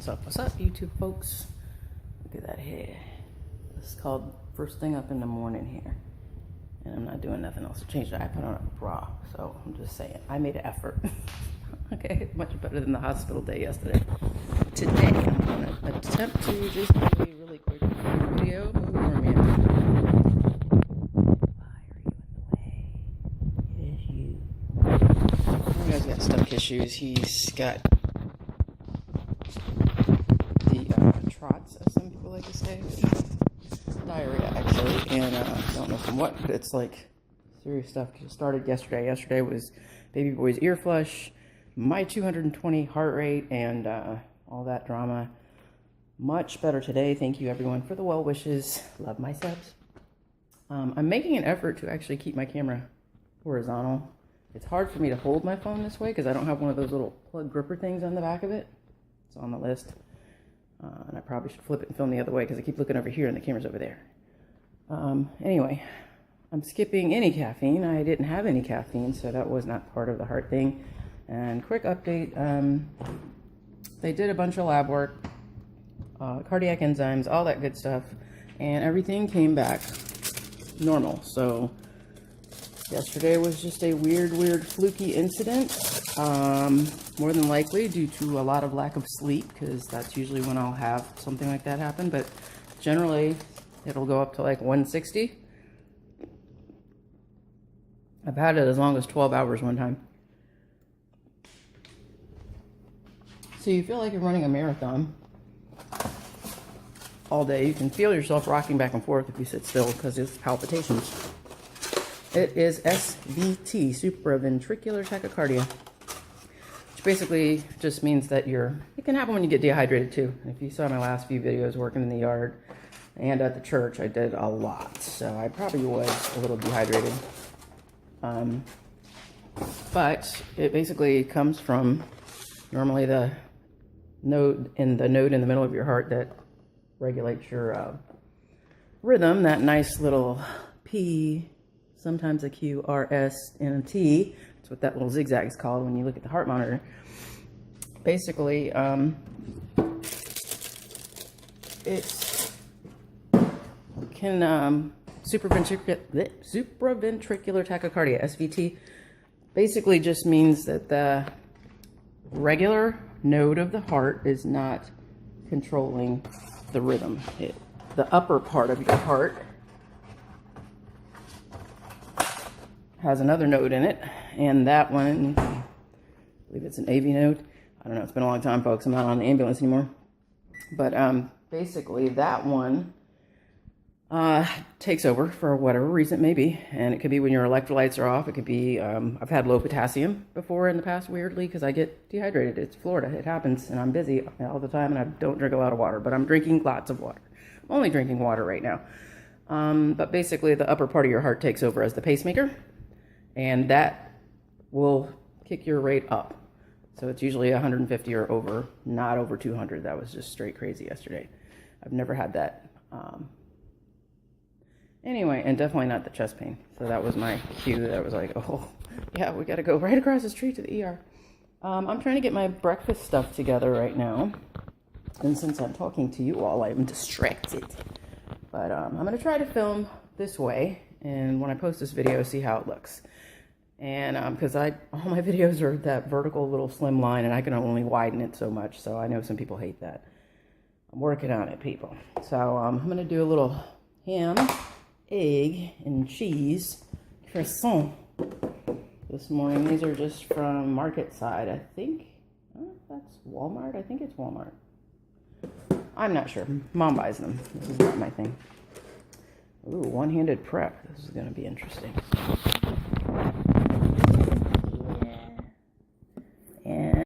What's up, YouTube folks? Look at that hair. This is called first thing up in the morning here. And I'm not doing nothing else to change that. I put on a bra, so I'm just saying. I made an effort. Okay, much better than the hospital day yesterday. Today, I'm going to attempt to just do a really quick video. Move over, man. Why are you in the way? It is you. This guy's got stomach issues. He's got the trots, as some people like to say. Diarrhea, actually, and I don't know from what, but it's like serious stuff. It started yesterday. Yesterday was baby boy's ear flush, my 220 heart rate, and all that drama. Much better today. Thank you, everyone, for the well wishes. Love my subs. I'm making an effort to actually keep my camera horizontal. It's hard for me to hold my phone this way because I don't have one of those little plug gripper things on the back of it. It's on the list. And I probably should flip it and film the other way because I keep looking over here and the camera's over there. Anyway, I'm skipping any caffeine. I didn't have any caffeine, so that was not part of the heart thing. And quick update, they did a bunch of lab work, cardiac enzymes, all that good stuff, and everything came back normal. So yesterday was just a weird fluky incident. More than likely due to a lot of lack of sleep, because that's usually when I'll have something like that happen, but generally it'll go up to like 160. I've had it as long as 12 hours one time. So you feel like you're running a marathon all day. You can feel yourself rocking back and forth if you sit still because it's palpitations. It is SVT, supraventricular tachycardia. Basically just means that it can happen when you get dehydrated too. If you saw my last few videos working in the yard and at the church, I did a lot, so I probably was a little dehydrated. But it basically comes from normally the node in the middle of your heart that regulates your rhythm, that nice little P, sometimes a Q, R, S, and a T. That's what that little zigzag is called when you look at the heart monitor. Basically, it can supraventricular tachycardia, SVT, basically just means that the regular node of the heart is not controlling the rhythm. The upper part of your heart has another node in it, and that one, I believe it's an AV node. I don't know, it's been a long time, folks. I'm not on the ambulance anymore. But basically that one takes over for whatever reason it may be. And it could be when your electrolytes are off. It could be, I've had low potassium before in the past, weirdly, because I get dehydrated. It's Florida, it happens, and I'm busy all the time, and I don't drink a lot of water, but I'm drinking lots of water. I'm only drinking water right now. But basically the upper part of your heart takes over as the pacemaker, and that will kick your rate up. So it's usually 150 or over, not over 200. That was just straight crazy yesterday. I've never had that. Anyway, and definitely not the chest pain. So that was my cue. That was like, oh, yeah, we got to go right across the street to the ER. I'm trying to get my breakfast stuff together right now. And since I'm talking to you all, I'm distracted. But I'm going to try to film this way. And when I post this video, see how it looks. And because all my videos are that vertical little slim line, and I can only widen it so much, so I know some people hate that. I'm working on it, people. So I'm going to do a little ham, egg, and cheese croissant this morning. These are just from Market Side, I think. Oh, that's Walmart. I think it's Walmart. I'm not sure. Mom buys them. This is not my thing. Ooh, one-handed prep. This is going to be interesting. And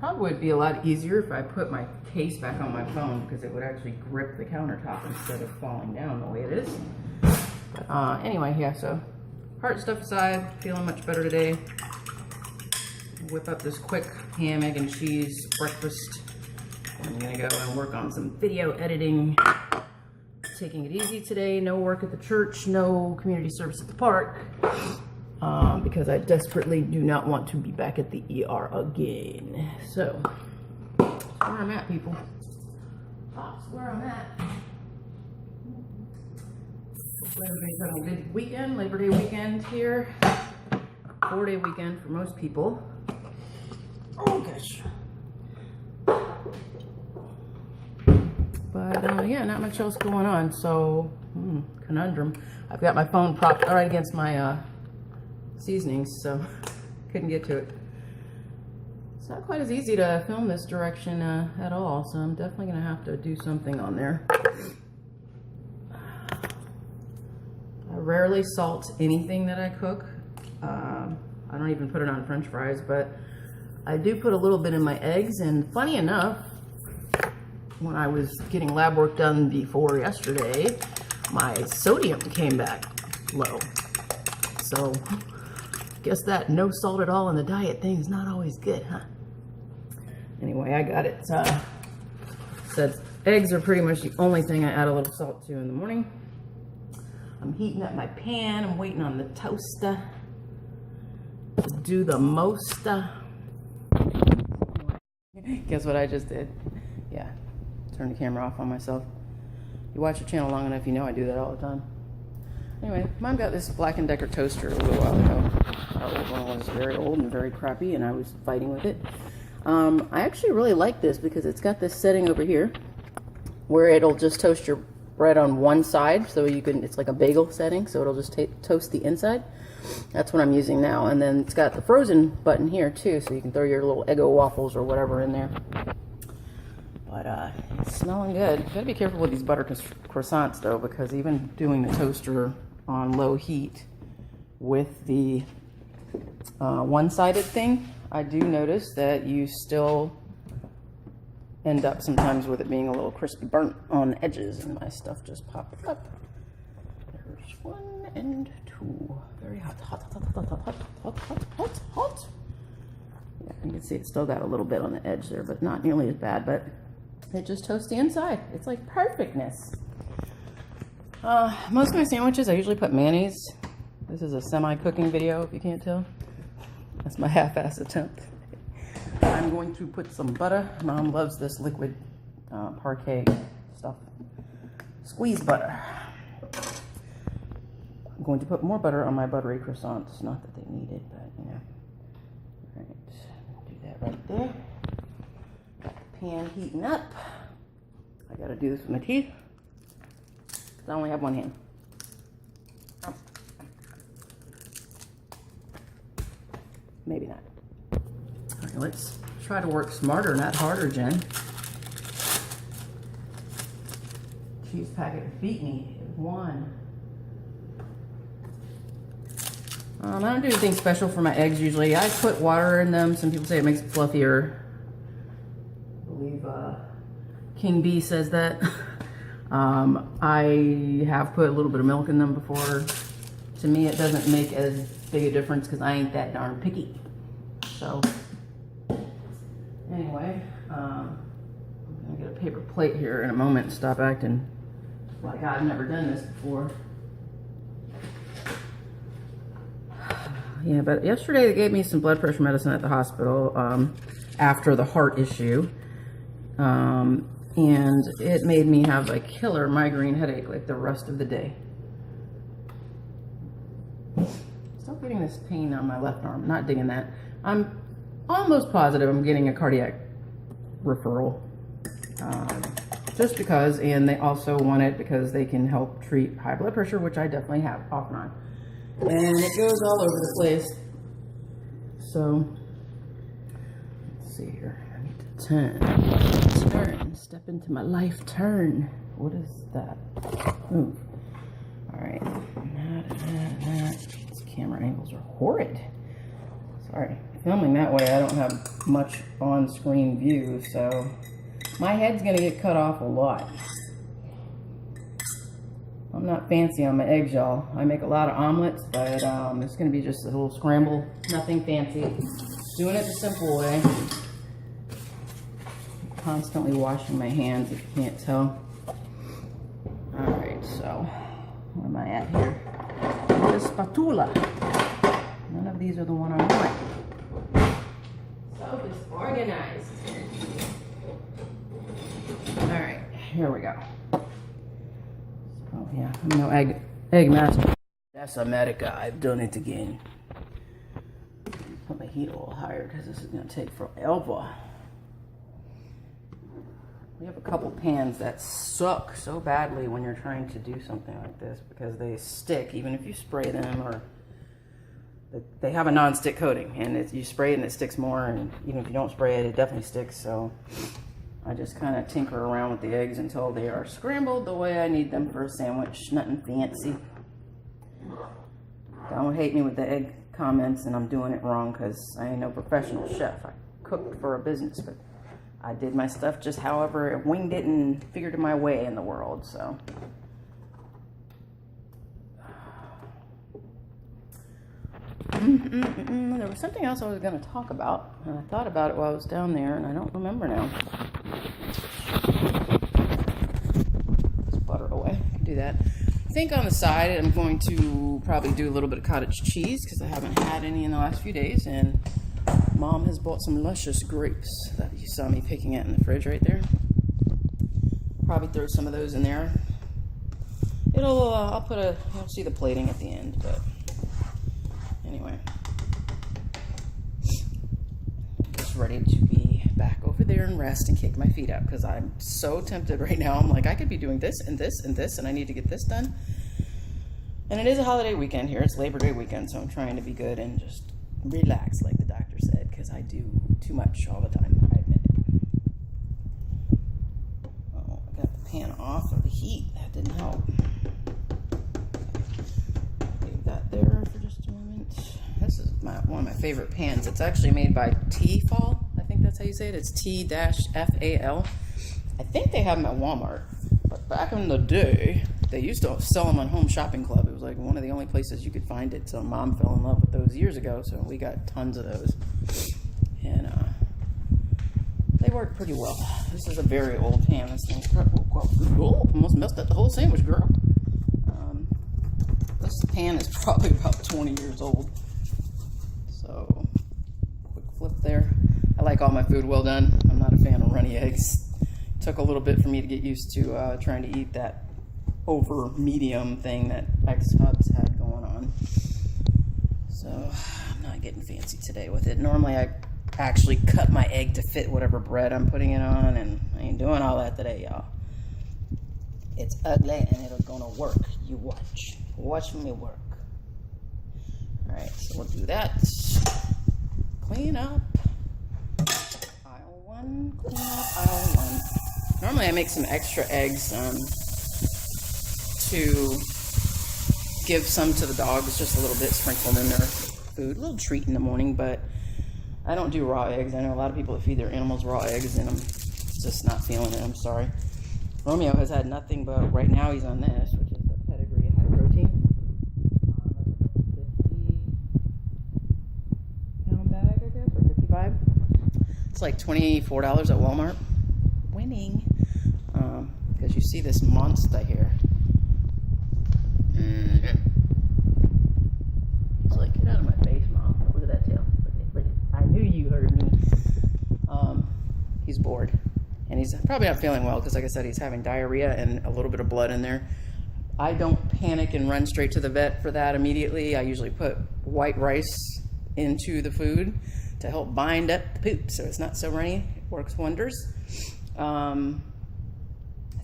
probably would be a lot easier if I put my case back on my phone because it would actually grip the countertop instead of falling down the way it is. But anyway, yeah, so heart stuff aside, feeling much better today. Whip up this quick ham, egg, and cheese breakfast. I'm gonna go and work on some video editing. Taking it easy today, no work at the church, no community service at the park, because I desperately do not want to be back at the ER again. So, that's where I'm at, people. That's where I'm at. Hopefully everybody's having a good weekend, Labor Day weekend here. 4-day weekend for most people. Oh gosh. But yeah, not much else going on, so conundrum. I've got my phone propped right against my seasonings, so couldn't get to it. It's not quite as easy to film this direction at all, so I'm definitely gonna have to do something on there. I rarely salt anything that I cook. I don't even put it on French fries, but I do put a little bit in my eggs, and funny enough, when I was getting lab work done before yesterday, my sodium came back low. So, guess that no salt at all in the diet thing is not always good, huh? Anyway, I got it. Says eggs are pretty much the only thing I add a little salt to in the morning. I'm heating up my pan. I'm waiting on the toaster to do the most. Guess what I just did? Yeah. Turn the camera off on myself. You watch the channel long enough, you know I do that all the time. Anyway, Mom got this Black & Decker toaster a little while ago. Our old one was very old and very crappy, and I was fighting with it. I actually really like this because it's got this setting over here where it'll just toast your bread on one side, so you can, it's like a bagel setting, so it'll just toast the inside. That's what I'm using now. And then it's got the frozen button here too, so you can throw your little Eggo waffles or whatever in there. But it's smelling good. Gotta be careful with these butter croissants though, because even doing the toaster on low heat with the one-sided thing, I do notice that you still end up sometimes with it being a little crispy burnt on the edges, and my stuff just popped up. There's 1 and 2. Very hot, hot, hot, hot, hot, hot, hot, hot, hot, hot. Yeah, you can see it's still got a little bit on the edge there, but not nearly as bad, but it just toasts the inside. It's like perfectness. Most of my sandwiches, I usually put mayonnaise. This is a semi-cooking video, if you can't tell. That's my half-ass attempt. I'm going to put some butter. Mom loves this liquid parquet stuff. Squeeze butter. I'm going to put more butter on my buttery croissants. Not that they need it, but you know. All right, do that right there. Got the pan heating up. I gotta do this with my teeth because I only have one hand. Maybe not. All right, let's try to work smarter, not harder, Jen. Cheese packet beat me. It won. I don't do anything special for my eggs usually. I put water in them. Some people say it makes it fluffier. I believe King B says that. I have put a little bit of milk in them before. To me, it doesn't make as big a difference because I ain't that darn picky. So, anyway, I'm gonna get a paper plate here in a moment and stop acting like I've never done this before. Yeah, but yesterday they gave me some blood pressure medicine at the hospital after the heart issue. And it made me have a killer migraine headache like the rest of the day. Still getting this pain on my left arm, not digging that. I'm almost positive I'm getting a cardiac referral. Just because, and they also want it because they can help treat high blood pressure, which I definitely have off and on. And it goes all over the place. So, let's see here. I need to turn, step into my life turn. What is that? Move. All right. These camera angles are horrid. Sorry. Filming that way, I don't have much on-screen view, so My head's gonna get cut off a lot. I'm not fancy on my eggs, y'all. I make a lot of omelets, but it's gonna be just a little scramble, nothing fancy. Doing it the simple way. Constantly washing my hands, if you can't tell. All right, so where am I at here? The spatula. None of these are the one I want. So disorganized. All right, here we go. Oh yeah, I'm no egg master. That's America. I've done it again. Put my heat a little higher because this is gonna take forever. We have a couple pans that suck so badly when you're trying to do something like this because they stick even if you spray them, or they have a non-stick coating, and you spray it and it sticks more, and even if you don't spray it, it definitely sticks. So I just kind of tinker around with the eggs until they are scrambled the way I need them for a sandwich. Nothing fancy. Don't hate me with the egg comments and I'm doing it wrong, because I ain't no professional chef. I cooked for a business, but I did my stuff just however, winged it and figured my way in the world, so. There was something else I was going to talk about, and I thought about it while I was down there, and I don't remember now. Just butter away. Do that. I think on the side I'm going to probably do a little bit of cottage cheese, because I haven't had any in the last few days, and Mom has bought some luscious grapes that you saw me picking at in the fridge right there. Probably throw some of those in there. I'll you'll see the plating at the end, but anyway. Just ready to be back over there and rest and kick my feet up, because I'm so tempted right now. I'm like, I could be doing this and this and this, and I need to get this done. And it is a holiday weekend here. It's Labor Day weekend, so I'm trying to be good and just relax, like the doctor said, because I do too much all the time, I admit it. Oh, I got the pan off of the heat. That didn't help. Leave that there for just a moment. This is one of my favorite pans. It's actually made by Tefal. I think that's how you say it. It's T-F-A-L. I think they have them at Walmart, but back in the day, they used to sell them on Home Shopping Club. It was like one of the only places you could find it. So Mom fell in love with those years ago. So we got tons of those. And they work pretty well. This is a very old pan. This thing's almost messed up the whole sandwich, girl. This pan is probably about 20 years old. So quick flip there. I like all my food well done. I'm not a fan of runny eggs. It took a little bit for me to get used to trying to eat that over medium thing that ex-hubs had going on. So I'm not getting fancy today with it. Normally I actually cut my egg to fit whatever bread I'm putting it on, and I ain't doing all that today, y'all. It's ugly and it's gonna work. You watch. Watch me work. Alright, so we'll do that. Clean up. Aisle 1. Clean up aisle 1. Normally I make some extra eggs to give some to the dogs, just a little bit sprinkled in their food, a little treat in the morning, but I don't do raw eggs. I know a lot of people that feed their animals raw eggs, and I'm just not feeling it. I'm sorry. Romeo has had nothing but, right now he's on this, which is the Pedigree High Protein. 50-pound bag, I guess, or 55. It's like $24 at Walmart. Winning. Because you see this monster here. He's like, get out of my face, Mom. Look at that tail. Look at, I knew you heard me. He's bored. And he's probably not feeling well because, like I said, he's having diarrhea and a little bit of blood in there. I don't panic and run straight to the vet for that immediately. I usually put white rice into the food to help bind up the poop so it's not so runny. It works wonders. I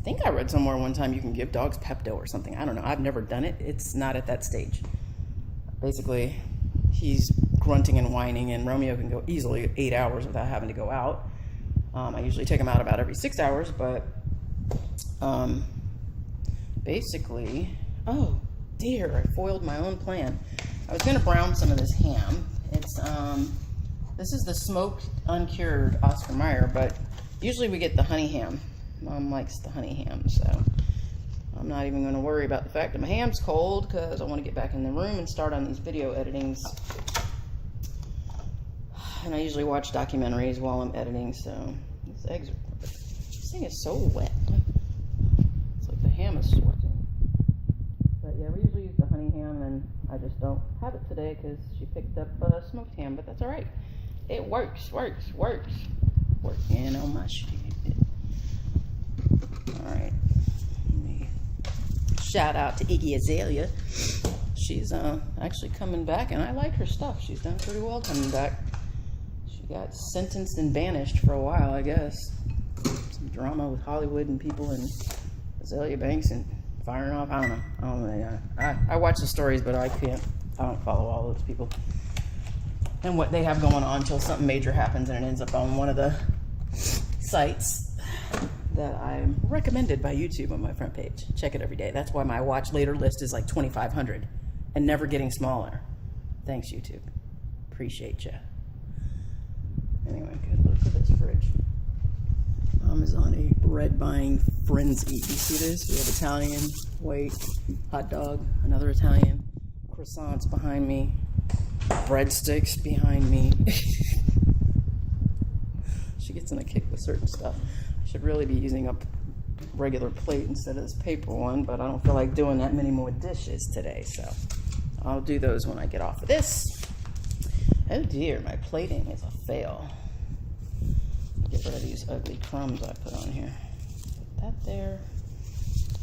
think I read somewhere one time you can give dogs Pepto or something. I don't know. I've never done it. It's not at that stage. Basically, he's grunting and whining, and Romeo can go easily 8 hours without having to go out. I usually take him out about every 6 hours, but basically, oh dear, I foiled my own plan. I was going to brown some of this ham. It's this is the smoked uncured Oscar Mayer, but Usually we get the honey ham. Mom likes the honey ham, so I'm not even going to worry about the fact that my ham's cold because I want to get back in the room and start on these video editings. And I usually watch documentaries while I'm editing, so these eggs are... This thing is so wet. It's like the ham is sweating. But yeah, we usually use the honey ham, and I just don't have it today because she picked up smoked ham, but that's all right. It works. Working on my shit. All right. Shout out to Iggy Azalea. She's actually coming back, and I like her stuff. She's done pretty well coming back. She got sentenced and banished for a while, I guess. Some drama with Hollywood and people and Azalea Banks and firing off. I don't know. I watch the stories, but I don't follow all those people and what they have going on until something major happens and it ends up on one of the sites that I'm recommended by YouTube on my front page. Check it every day. That's why my watch later list is like 2,500 and never getting smaller. Thanks, YouTube. Appreciate ya. Anyway, good look at this fridge. Mom is on a bread buying frenzy. You see this? We have Italian, white, hot dog, another Italian, croissants behind me, breadsticks behind me. She gets in a kick with certain stuff. I should really be using a regular plate instead of this paper one, but I don't feel like doing that many more dishes today, so I'll do those when I get off of this. Oh dear, my plating is a fail. Get rid of these ugly crumbs I put on here. Put that there.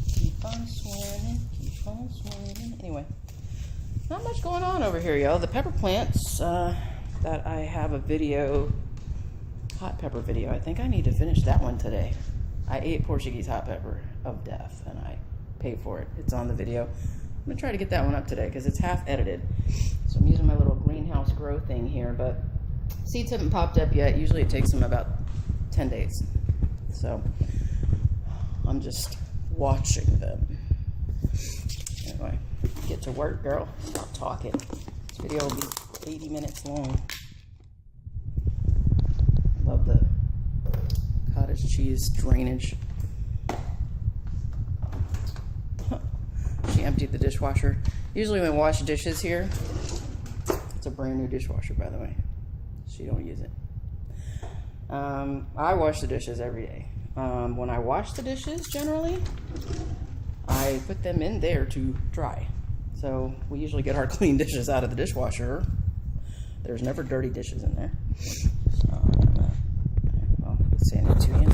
Keep on swimming. Anyway, not much going on over here, y'all. The pepper plants that I have a video, hot pepper video. I think I need to finish that one today. I ate Portuguese hot pepper of death, and I paid for it. It's on the video. I'm gonna try to get that one up today because it's half edited. So I'm using my little greenhouse grow thing here, but seeds haven't popped up yet. Usually it takes them about 10 days. So I'm just watching them. Anyway, get to work, girl. Stop talking. This video will be 80 minutes long. Love the cottage cheese drainage. She emptied the dishwasher. Usually when we wash dishes here, it's a brand new dishwasher, by the way. She don't use it. I wash the dishes every day. When I wash the dishes, generally, I put them in there to dry. So we usually get our clean dishes out of the dishwasher. There's never dirty dishes in there. So, well, let's sand it to you.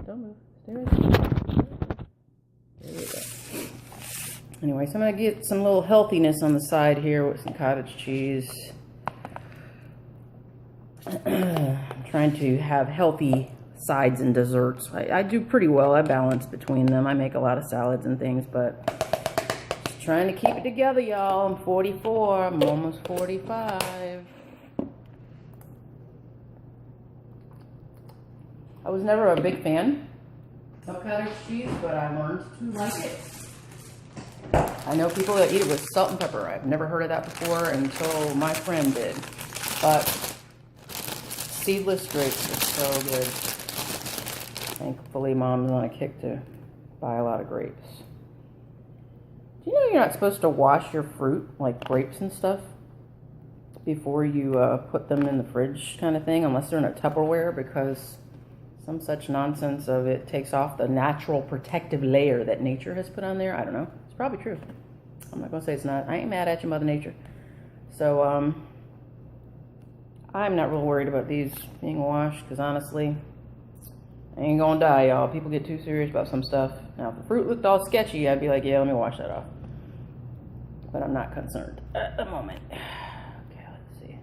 Don't move. Stay right there. There we go. Anyway, so I'm going to get some little healthiness on the side here with some cottage cheese. I'm trying to have healthy sides and desserts. I do pretty well. I balance between them. I make a lot of salads and things, but just trying to keep it together, y'all. I'm 44. I'm almost 45. I was never a big fan of cottage cheese, but I learned to like it. I know people that eat it with salt and pepper. I've never heard of that before until my friend did. But seedless grapes are so good. Thankfully, Mom's on a kick to buy a lot of grapes. Do you know you're not supposed to wash your fruit, like grapes and stuff, before you put them in the fridge kind of thing, unless they're in a Tupperware, because some such nonsense of it takes off the natural protective layer that nature has put on there? I don't know. It's probably true. I'm not going to say it's not. I ain't mad at you, Mother Nature. So, I'm not real worried about these being washed, because honestly, I ain't gonna die, y'all. People get too serious about some stuff. Now, if the fruit looked all sketchy, I'd be like, yeah, let me wash that off. But I'm not concerned at the moment. Okay, let's see.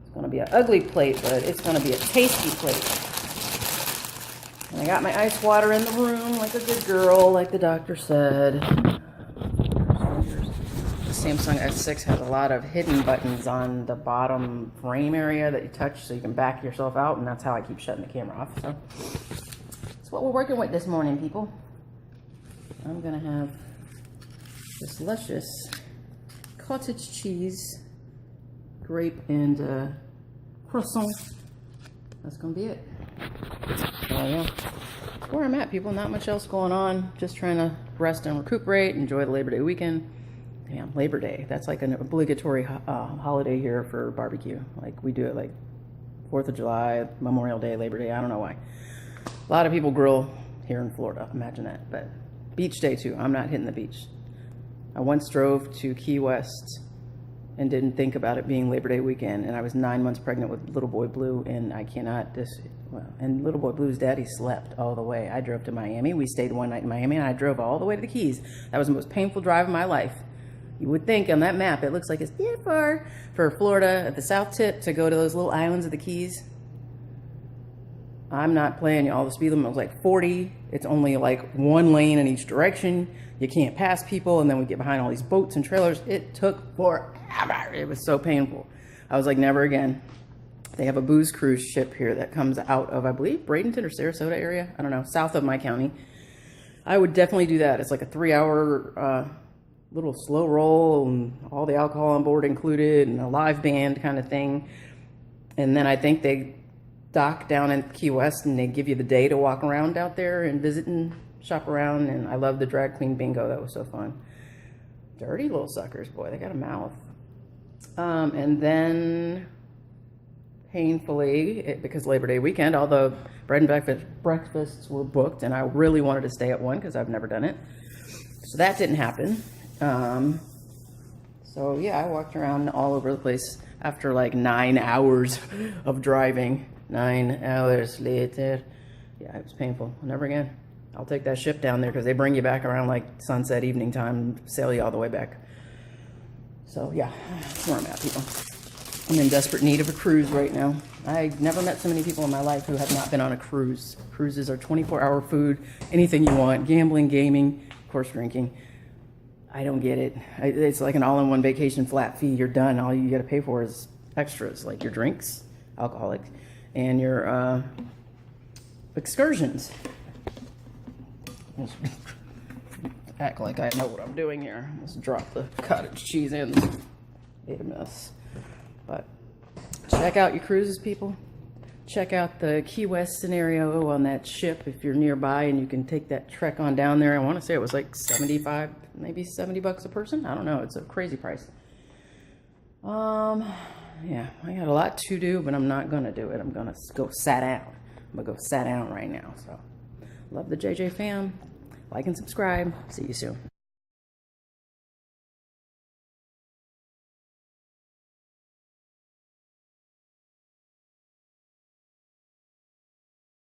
It's gonna be an ugly plate, but it's gonna be a tasty plate. And I got my ice water in the room like a good girl, like the doctor said. The Samsung S6 has a lot of hidden buttons on the bottom frame area that you touch so you can back yourself out, and that's how I keep shutting the camera off. So that's what we're working with this morning, people. I'm gonna have this luscious cottage cheese, grape, and croissant that's gonna be it. Oh yeah, where I'm at, people. Not much else going on. Just trying to rest and recuperate. Enjoy the Labor Day weekend. Damn, Labor Day. That's like an obligatory holiday here for barbecue. Like we do it like 4th of July, Memorial Day, Labor Day. I don't know why. A lot of people grill here in Florida. Imagine that. But beach day too. I'm not hitting the beach. I once drove to Key West and didn't think about it being Labor Day weekend, and I was 9 months pregnant with little boy Blue, and I cannot and little boy Blue's daddy slept all the way. I drove to Miami. We stayed one night in Miami, and I drove all the way to the Keys. That was the most painful drive of my life. You would think on that map it looks like it's that far for Florida at the south tip to go to those little islands of the Keys. I'm not playing y'all. The speed limit was like 40. It's only like one lane in each direction. You can't pass people, and then we get behind all these boats and trailers. It took forever. It was so painful. I was like, never again. They have a booze cruise ship here that comes out of, I believe, Bradenton or Sarasota area. I don't know, south of my county. I would definitely do that. It's like a 3-hour little slow roll, and all the alcohol on board included, and a live band kind of thing. And then I think they dock down in Key West, and they give you the day to walk around out there and visit and shop around. And I love the drag queen bingo. That was so fun. Dirty little suckers, boy. They got a mouth. And then painfully, because Labor Day weekend, all the bread and breakfasts were booked, and I really wanted to stay at one because I've never done it. So that didn't happen. So yeah, I walked around all over the place after like 9 hours of driving. 9 hours later. Yeah, it was painful. Never again. I'll take that ship down there because they bring you back around like sunset, evening time, sail you all the way back. So yeah, that's where I'm at, people. I'm in desperate need of a cruise right now. I've never met so many people in my life who have not been on a cruise. Cruises are 24-hour food, anything you want, gambling, gaming, of course, drinking. I don't get it. It's like an all-in-one vacation flat fee. You're done. All you got to pay for is extras, like your drinks, alcoholic, and your excursions. Act like I know what I'm doing here. Let's drop the cottage cheese in. Made a mess. But check out your cruises, people. Check out the Key West scenario on that ship if you're nearby, and you can take that trek on down there. I want to say it was like 75, maybe $70 a person. I don't know. It's a crazy price. Yeah, I got a lot to do, but I'm not going to do it. I'm going to go sat down. I'm going to go sat down right now. So, love the JJ fam. Like and subscribe. See you soon.